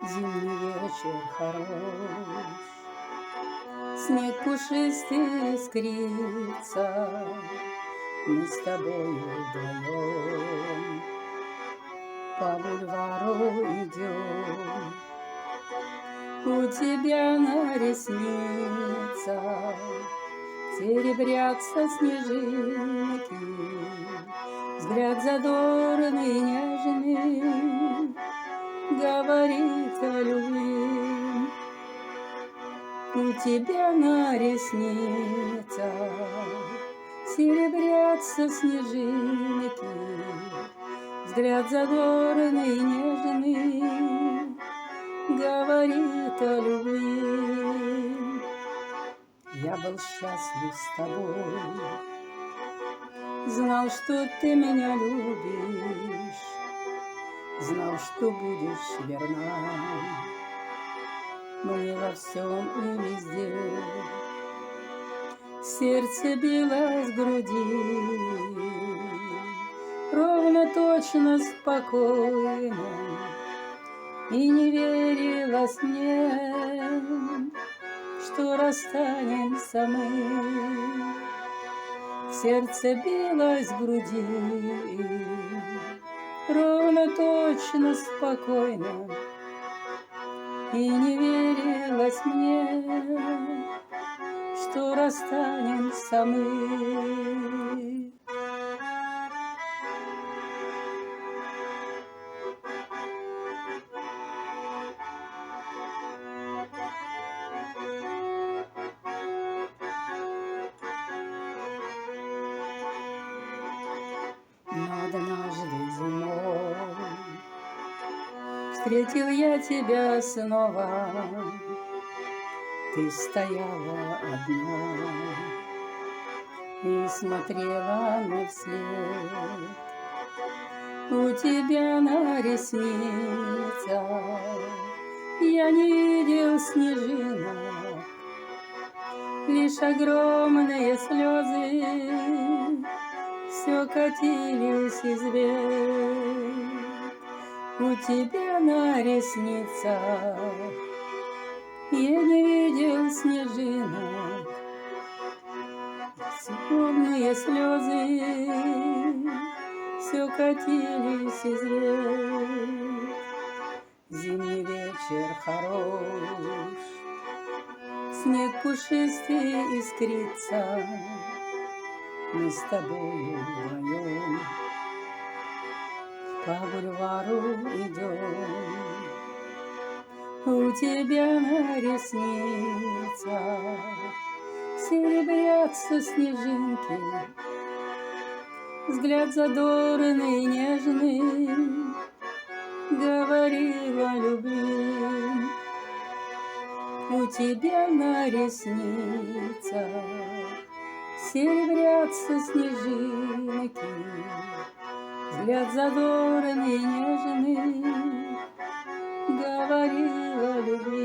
Зимний вечер хорош, снег пушистый искрится, мы с тобою вдвоем по бульвару идем. У тебя на ресницах серебрятся снежинки, взгляд задорный и нежный говорит о любви. У тебя на ресницах серебрятся снежинки, взгляд задорный и нежный говорит о любви. Я был счастлив с тобой, знал, что ты меня любишь, знал, что будешь верна мне во всем и везде. Сердце билось в груди, ровно, точно, спокойно, и не верилось мне, что расстанемся мы. Сердце билось в груди, ровно, точно, спокойно, и не верилось мне, что расстанемся мы. Однажды зимой встретил я тебя снова, ты стояла одна и смотрела мне вслед. У тебя на ресницах я не видел снежинок, лишь огромные слезы все катились из век. У тебя на ресницах я не видел снежинок, огромные слезы все катились из век. Зимний вечер хорош, снег пушистый искрится, мы с тобою вдвоем по бульвару идем. У тебя на ресницах серебрятся снежинки, взгляд задорный и нежный говорил о любви. У тебя на ресницах серебрятся снежинки, взгляд задорный и нежный говорил о любви.